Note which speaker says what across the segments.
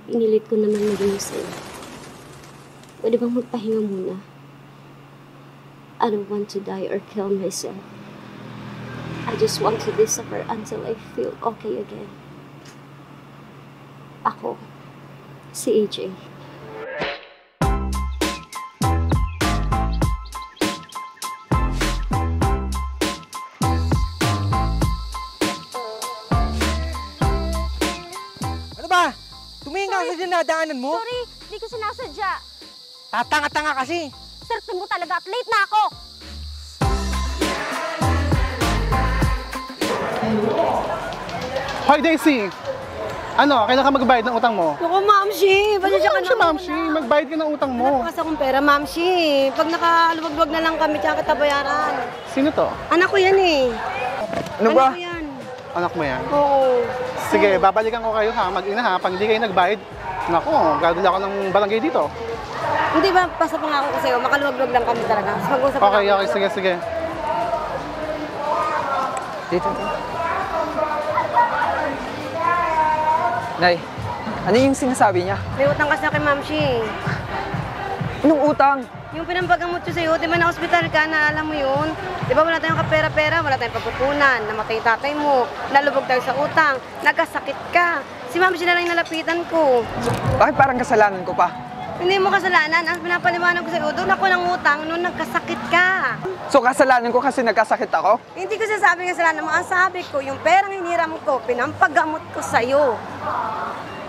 Speaker 1: Pinilit ko naman maging sa'yo. Pwede bang magpahinga muna? I don't want to die or kill myself. I just want to disappear until I feel okay again. Ako, si AJ.
Speaker 2: Ano ba? Tumingin ka sa dinadaanan mo?
Speaker 3: Sorry, hindi ko sinasadya.
Speaker 2: Tatanga-tanga kasi.
Speaker 3: Swerte mo talaga at late na ako.
Speaker 4: Hoy, Daisy! Ano, kailan ka magbayad ng utang mo?
Speaker 5: Naku, Mamshi! Pasensya ka na
Speaker 4: Mamshi? Magbayad ka ng utang mo.
Speaker 5: Wala pa kasi akong pera, Mamshi. Pag nakaluwag-luwag na lang kami, tsaka kita bayaran.
Speaker 4: Sino to?
Speaker 5: Anak ko yan eh.
Speaker 4: Ano ba?
Speaker 5: Anak ko yan.
Speaker 4: Anak mo yan?
Speaker 5: Oo.
Speaker 4: Sige, babalikan ko kayo ha, mag-ina ha. Pag hindi kayo nagbayad, naku, gagawin ako ng barangay dito.
Speaker 5: Hindi ba, basta pangako ko sa'yo, makaluwag-luwag lang kami talaga. Mas mag-usap
Speaker 4: Okay, okay, sige, sige.
Speaker 2: Dito. Nay, ano yung sinasabi niya?
Speaker 5: May utang kasi kay Mamshi.
Speaker 2: Anong utang?
Speaker 5: Yung pinampagamot ko sa'yo, di ba na-hospital ka, na alam mo yun? Di ba wala tayong kapera-pera, wala tayong pagpupunan, namatay yung tatay mo, nalubog tayo sa utang, nagkasakit ka. Si Mamshi na lang yung nalapitan ko.
Speaker 2: Bakit parang kasalanan ko pa?
Speaker 5: Hindi mo kasalanan, ang pinapaliwanag ko sa'yo, doon ako ng utang nung nagkasakit ka.
Speaker 2: So kasalanan ko kasi nagkasakit ako?
Speaker 5: Hindi ko sasabing kasalanan mo, ang sabi ko, yung perang hiniram ko, pinampagamot ko sa'yo.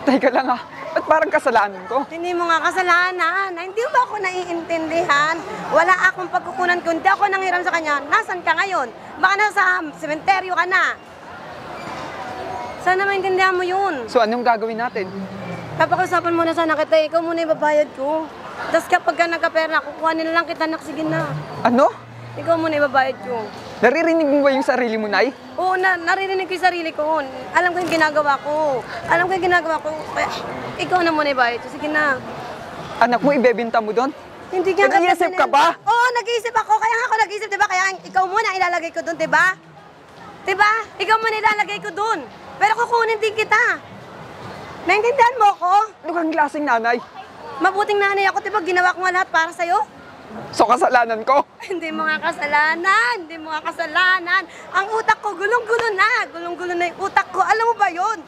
Speaker 2: Teka lang ah, ba't parang kasalanan ko?
Speaker 5: Hindi mo nga kasalanan. Hindi mo ako naiintindihan. Wala akong pagkukunan ko. Hindi ako nanghiram sa kanya. Nasaan ka ngayon? Baka nasa sementeryo ka na. Sana maintindihan mo yun.
Speaker 2: So anong gagawin natin?
Speaker 5: Papakasapan mo na sana kita. Ikaw muna yung babayad ko. Tapos kapag ka nagkapera, kukuha nila lang kita na sige na.
Speaker 2: Ano?
Speaker 5: Ikaw muna yung babayad ko.
Speaker 2: Naririnig mo ba yung sarili mo, Nay?
Speaker 5: Oo, naririnig ko yung sarili ko. Alam ko yung ginagawa ko. Alam ko yung ginagawa ko. Kaya, ikaw na muna yung bayad ko. Sige na.
Speaker 2: Anak mo, ibebenta mo doon?
Speaker 5: Hindi nga
Speaker 2: Nag-iisip ka ba?
Speaker 5: Oo, nag-iisip ako. Kaya nga ako nag-iisip, di ba? Kaya ikaw muna ilalagay ko doon, di ba? Di ba? Ikaw muna ilalagay ko doon. Pero kukunin din kita. Naintindihan mo ako?
Speaker 2: Ano kang klaseng nanay?
Speaker 5: Mabuting nanay ako, di ba? Ginawa ko nga lahat para sa'yo.
Speaker 2: So kasalanan ko?
Speaker 5: Hindi mo nga kasalanan. Hindi mo nga kasalanan. Ang utak ko, gulong-gulo na. Gulong-gulo na yung utak ko. Alam mo ba yun?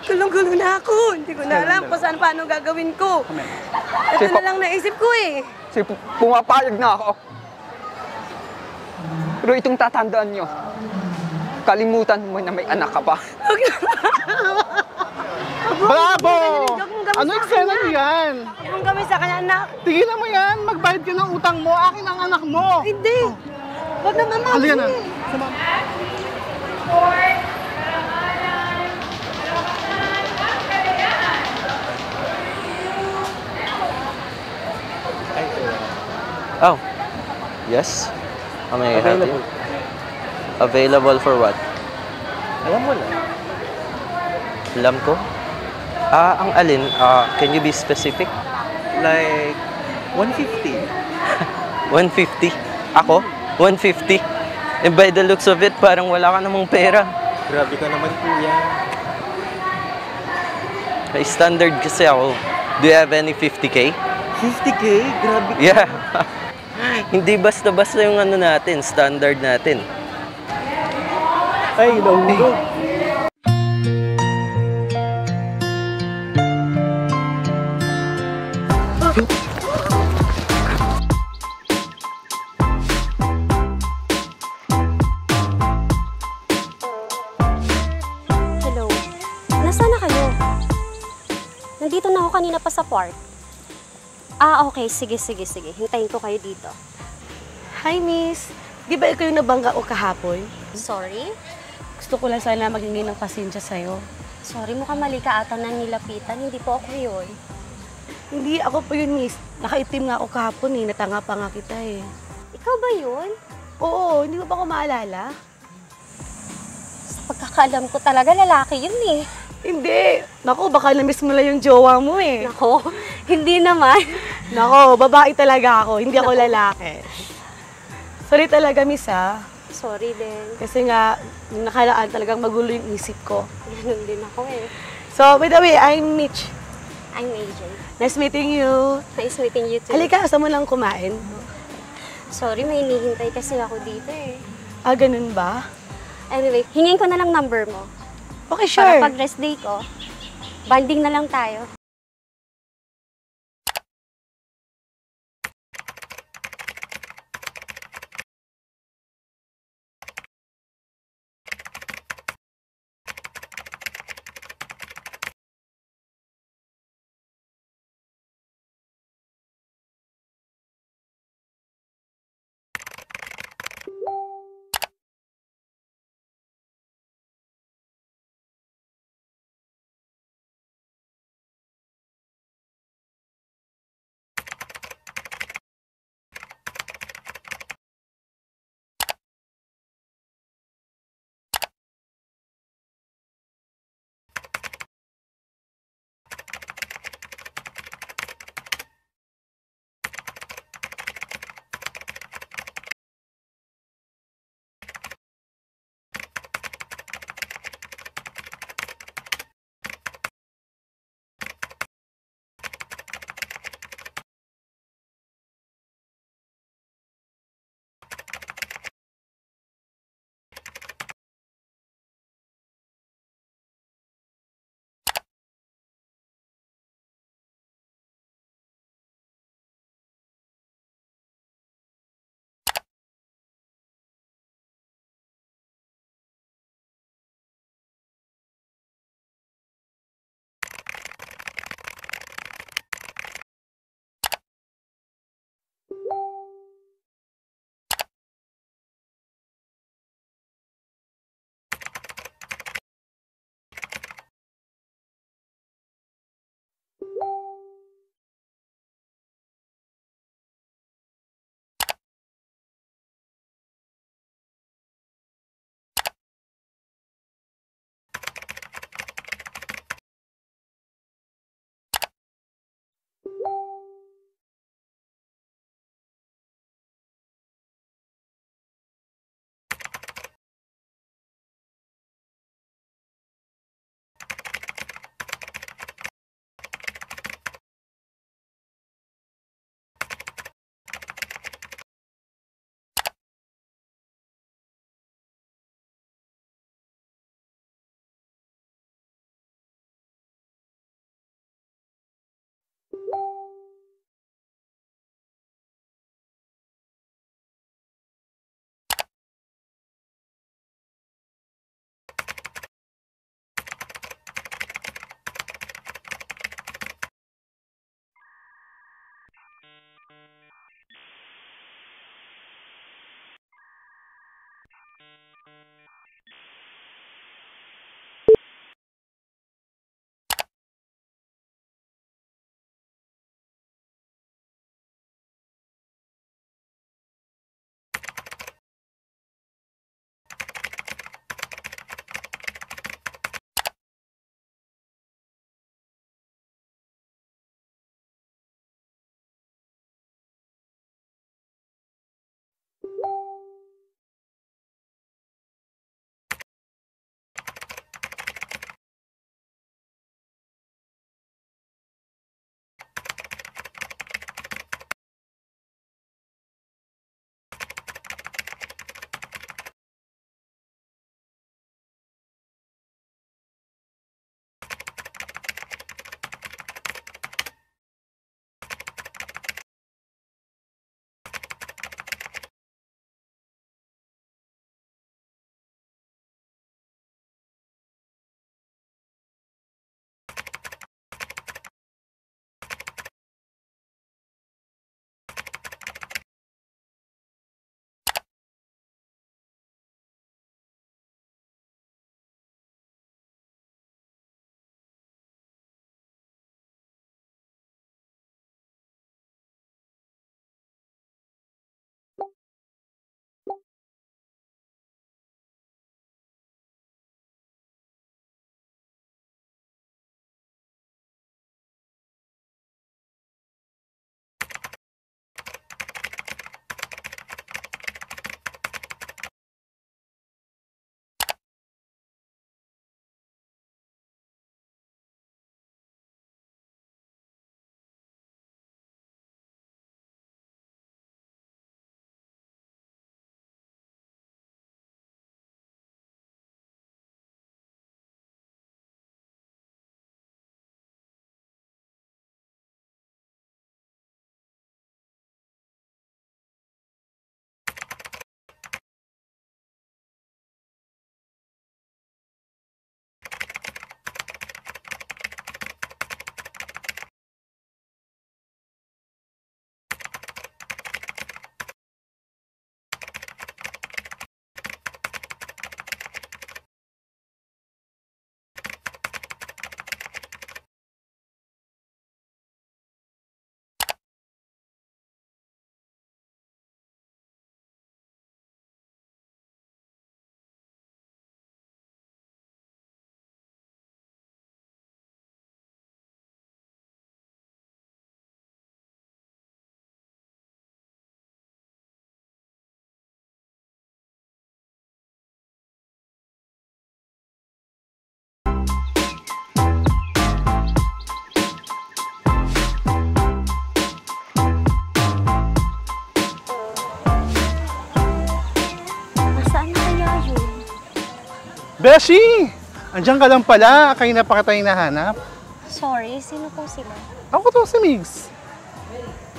Speaker 5: Gulong-gulo na ako. Hindi ko na alam kung saan paano gagawin ko. Ito na lang naisip ko eh.
Speaker 2: Pumapayag na ako. Pero itong tatandaan nyo, kalimutan mo na may anak ka pa.
Speaker 4: Bravo! Ano eksena mo yan?
Speaker 5: Huwag kami sa kanya, anak.
Speaker 4: Tigilan mo yan, magbayad ka ng utang mo, akin ang anak mo.
Speaker 5: Hindi. Huwag naman, Mami.
Speaker 4: Halika na.
Speaker 6: Oh, yes. May available. Available for what?
Speaker 2: Alam mo na.
Speaker 6: Alam ko. Ang alin, can you be specific?
Speaker 7: Like 150.
Speaker 6: 150? Ako? 150? And by the looks of it, parang wala ka namang pera.
Speaker 7: Grabe ka naman, kuya.
Speaker 6: May standard kasi ako. Do you have any 50K?
Speaker 7: 50K? Grabe ka.
Speaker 6: Yeah. Hindi basta-basta yung ano natin, standard natin.
Speaker 7: Ay, nahulog.
Speaker 1: Hello. Nasaan na kayo? Nandito na ako kanina pa sa park. Okay. Sige. Hintayin ko kayo dito.
Speaker 5: Hi, miss. Di ba ikaw yung nabangga ko kahapon?
Speaker 1: Sorry?
Speaker 5: Gusto ko lang sana maghingi ng pasensya sa'yo.
Speaker 1: Sorry, mukhang mali ka ata na nilapitan. Hindi po ako yun.
Speaker 5: Hindi ako po yun, miss. Nakaitim nga ako kahapon eh. Natanga pa nga kita eh.
Speaker 1: Ikaw ba yun?
Speaker 5: Oo, hindi mo ba ako maalala?
Speaker 1: Sa pagkakaalam ko talaga, lalaki yun eh.
Speaker 5: Hindi. Naku, baka na-miss mo lang yung jowa mo eh.
Speaker 1: Nako, hindi naman.
Speaker 5: Nako, babae talaga ako. Hindi ako lalaki. Sorry talaga, miss ha.
Speaker 1: Sorry din.
Speaker 5: Kasi nga, yung nakalaan talagang magulo yung isip ko.
Speaker 1: Ganun din ako eh.
Speaker 5: So, by the way, I'm Mitch.
Speaker 1: I'm AJ.
Speaker 5: Nice meeting you.
Speaker 1: Nice meeting you too.
Speaker 5: Halika, asa mo lang kumain?
Speaker 1: Sorry, may hinihintay kasi ako dito eh.
Speaker 5: Ah, ganun ba?
Speaker 1: Anyway, hingin ko na lang number mo.
Speaker 5: Okay,
Speaker 1: Para
Speaker 5: sure.
Speaker 1: pag rest day ko, banding na lang tayo.
Speaker 4: Beshi! Andiyan ka lang pala. Kayo na pa kita hinahanap.
Speaker 1: Sorry, sino po sila?
Speaker 4: Ako to, si Migs.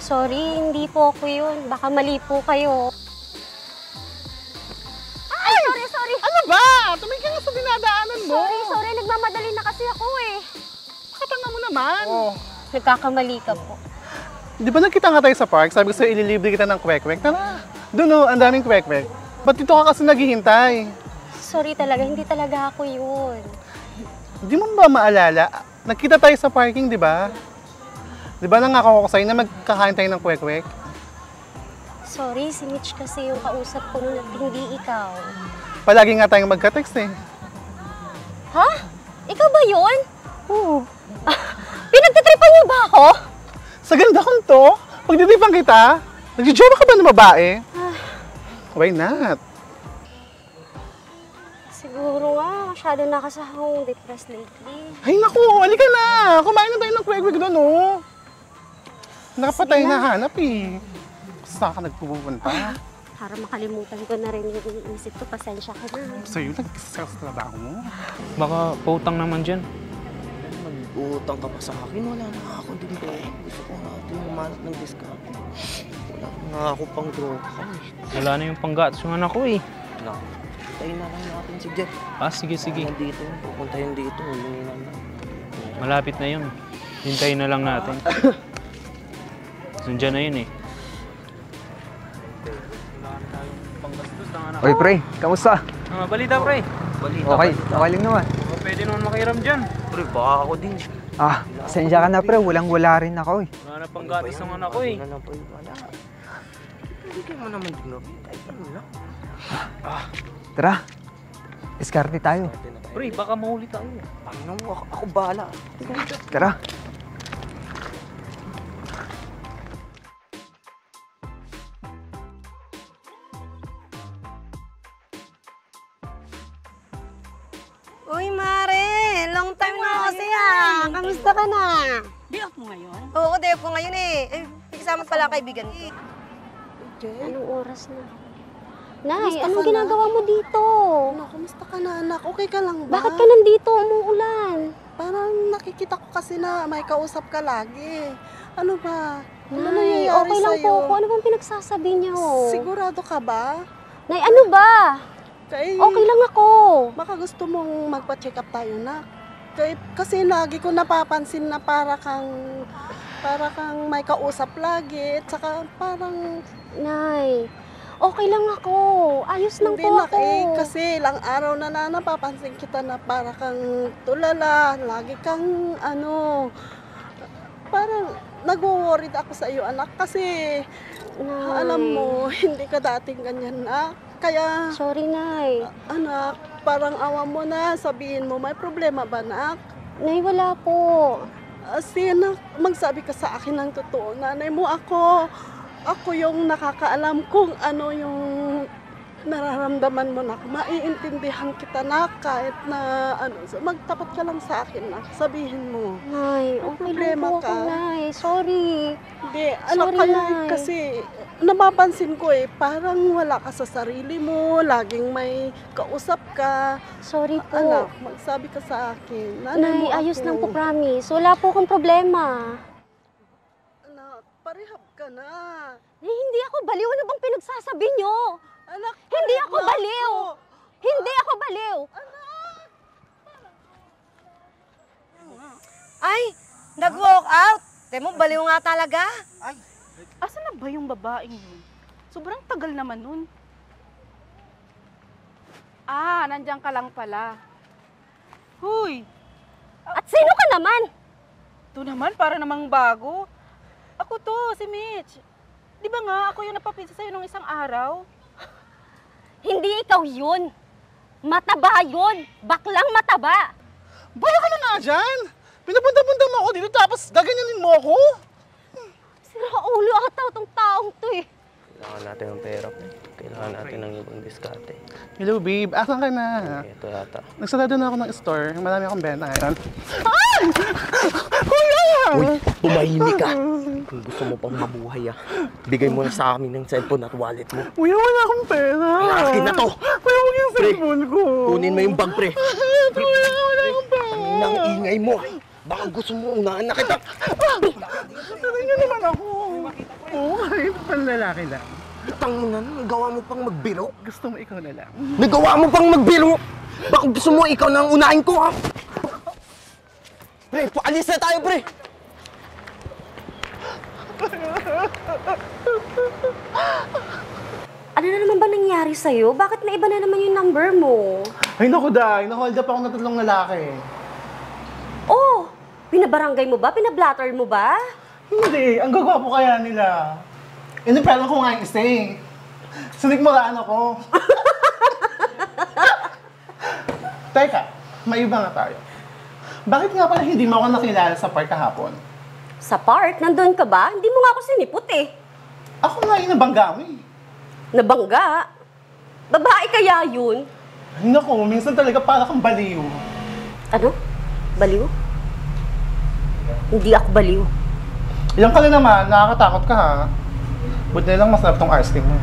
Speaker 1: Sorry, hindi po ako yun. Baka mali po kayo.
Speaker 3: Ay, sorry.
Speaker 4: Ano ba? Tumigil ka sa dinadaanan mo.
Speaker 3: Sorry. Nagmamadali na kasi ako eh.
Speaker 4: Katanga mo naman.
Speaker 1: Nagkakamali ka po.
Speaker 4: Di ba nagkita nga tayo sa park? Sabi ko sa'yo, ililibre kita ng kwek-kwek. Tara. Doon ang daming kwek-kwek. Ba't dito ka kasi naghihintay?
Speaker 1: Sorry talaga, hindi talaga ako yun.
Speaker 4: Hindi mo ba maalala? Nagkita tayo sa parking, di ba? Di ba nangako ko sa'yo na magkakain tayo ng kwek-kwek?
Speaker 1: Sorry, si Mitch kasi yung kausap ko nun at hindi ikaw.
Speaker 4: Palagi nga tayong magka-text eh.
Speaker 1: Ha? Ikaw ba yun?
Speaker 4: Oo.
Speaker 1: Pinagtitripan niyo ba ako?
Speaker 4: Sa ganda kong to, pagditipan kita, nagjojoba ka ba ng babae? Why not?
Speaker 1: Siguro nga, masyado na kasi akong depressed lately.
Speaker 4: Ay naku, halika na! Kumain na tayo ng kwek-kwek doon, oh! Nakapatay na hanap eh. Saan ka nagpupunta?
Speaker 1: Para makalimutan ko na rin yung iniisip ko, pasensya ka na.
Speaker 4: Sa'yo, nag-stress sa trabaho mo.
Speaker 8: Baka pautang naman dyan.
Speaker 6: Mag-uutang ka pa sa akin, wala na ako din po. Gusto ko nga din umanap ng discount. Wala na ako pang droga ka eh.
Speaker 8: Wala na yung panggatos yung anak ko eh.
Speaker 6: No. Tayo na lang natin si Jeff.
Speaker 8: Sige.
Speaker 6: Dito, pupunta yun dito. Luminan na.
Speaker 8: Malapit na yun. Hintayin na lang natin. Nandiyan na yun eh.
Speaker 2: Oy, pre, kamusta?
Speaker 8: Balita, pre.
Speaker 2: Okay lang naman.
Speaker 8: Pwede naman makiram dyan.
Speaker 6: Pre, baka ako din.
Speaker 2: Pasensya ka na, pre. Walang-wala rin ako eh.
Speaker 8: Wala na panggatos ng anak ko eh.
Speaker 6: Wala na po yung wala. Hindi kayo mo naman din. Kahit ano lang.
Speaker 2: Tara, diskarte tayo.
Speaker 8: Pre, baka mahuli tayo.
Speaker 6: Panginoon mo, ako bahala.
Speaker 2: Tara.
Speaker 5: Uy, Mare! Long time na kasi Kamusta ka na?
Speaker 9: Day off mo ngayon?
Speaker 5: Oo, day off ko ngayon eh. May kasama pala ang kaibigan ko.
Speaker 1: Anong oras na? Nay, anong ginagawa mo dito?
Speaker 9: Ano, kamusta ka na anak? Okay ka lang ba?
Speaker 1: Bakit ka nandito umuulan?
Speaker 9: Parang nakikita ko kasi na may kausap ka lagi. Ano ba? Ano
Speaker 1: Nay,
Speaker 9: nangyayari
Speaker 1: okay lang
Speaker 9: sa'yo?
Speaker 1: po ako. Ano bang pinagsasabi niyo?
Speaker 9: Sigurado ka ba?
Speaker 1: Nay, ano ba? Okay lang ako.
Speaker 9: Baka gusto mong magpa-check up tayo na. Kasi lagi ko napapansin na para kang may kausap lagi. At saka parang...
Speaker 1: Nay, okay lang ako. Ayos lang
Speaker 9: Hindi
Speaker 1: po
Speaker 9: na,
Speaker 1: ako.
Speaker 9: kasi ilang araw na napapansin kita na para kang tulala. Lagi kang parang nag-worried ako sa iyo anak kasi
Speaker 1: Nay.
Speaker 9: alam mo, hindi ka dating ganyan na. Kaya,
Speaker 1: Sorry, Nay.
Speaker 9: anak, parang awa mo na, sabihin mo, may problema ba, anak?
Speaker 1: Nay, wala po.
Speaker 9: Anak, magsabi ka sa akin ng totoo. Nanay mo ako yung nakakaalam kung ano yung nararamdaman mo na. Maiintindihan kita na kahit na magtapat ka lang sa akin na. Sabihin mo.
Speaker 1: Nay, okay lang po ako, Nay. Sorry.
Speaker 9: Hindi, anak
Speaker 1: Sorry,
Speaker 9: kayo
Speaker 1: Nay.
Speaker 9: kasi napapansin ko parang wala ka sa sarili mo, laging may kausap ka.
Speaker 1: Sorry po.
Speaker 9: Anak, magsabi ka sa akin. Nanay
Speaker 1: Nay,
Speaker 9: mo
Speaker 1: ayos
Speaker 9: ako.
Speaker 1: lang po, promise. Wala po akong problema.
Speaker 9: Anak, parehab ka na.
Speaker 3: Hindi ako baliw. Ano bang pinagsasabi niyo?
Speaker 9: Anak,
Speaker 3: Hindi
Speaker 9: parehab
Speaker 3: ako
Speaker 9: na
Speaker 3: baliw.
Speaker 9: ako.
Speaker 3: Hindi ako baliw.
Speaker 5: Ay, nag-walk out. Temo, baliw nga talaga.
Speaker 9: Asan na ba yung babaeng yun? Sobrang tagal naman nun. Nandiyan ka lang pala. Huy,
Speaker 3: At sino ka naman?
Speaker 9: ito naman para namang bago. Ako to, si Mitch. Di ba nga, ako yung napapisa sa'yo nung isang araw?
Speaker 3: Hindi ikaw yun. Mataba yun. Baklang mataba.
Speaker 4: Baya ka na nga dyan! Pinapunta-punta mo ako dito tapos gaganyanin mo ako?
Speaker 3: Sira ulo ata itong taong to eh.
Speaker 6: Kailangan natin ng pera, pre. Kailangan natin ng ibang diskarte.
Speaker 4: Hello babe, asan ka na?
Speaker 6: Ito yata.
Speaker 4: Nagsarado na ako ng store, marami akong benta ngayon. Ay! Kuya!
Speaker 6: Uy, tumahimik ka! Kung gusto mo pang mabuhay bigay mo na sa amin ng cellphone at wallet mo.
Speaker 4: Kuya, wala akong pera.
Speaker 6: Akin na to!
Speaker 4: Kuya, huwag yung cellphone ko.
Speaker 6: Kunin mo yung bag, pre.
Speaker 4: Kuya, wala akong pera.
Speaker 6: Nang ingay mo. Baka gusto mo unahan na kita.
Speaker 4: Sabi niyo naman ako. Oo, kahit panlalaki lang.
Speaker 6: Itang mo na, nagawa mo pang magbiro.
Speaker 4: Gusto mo ikaw na lang.
Speaker 6: Nagawa mo pang magbiro. Baka gusto mo ikaw na ang unahin ko, ha? Pre, paalis na tayo, pre!
Speaker 3: Ano na naman ba nangyari sa'yo? Bakit naiba na naman yung number mo?
Speaker 4: Ay, naku, Day. Nahold up ako na tatlong lalaki.
Speaker 3: Oh, pinabarangay mo ba? Pinablatter mo ba?
Speaker 4: Hindi. Ang gagwapo kaya nila. Inipero ko nga yung isa eh. Sinikmuraan ako. Teka, may iba nga tayo. Bakit nga pala hindi mo ako nakilala sa park kahapon?
Speaker 3: Sa park? Nandun ka ba? Hindi mo nga ako sinipot eh.
Speaker 4: Ako nga yung nabangga mo eh.
Speaker 3: Nabangga? Babae kaya yun?
Speaker 4: Ay naku, minsan talaga para kang baliw.
Speaker 3: Ano? Baliw? Hindi ako baliw.
Speaker 4: Yan ka na naman, nakakatakot ka ha. Buti na lang masarap tong ice cream mo.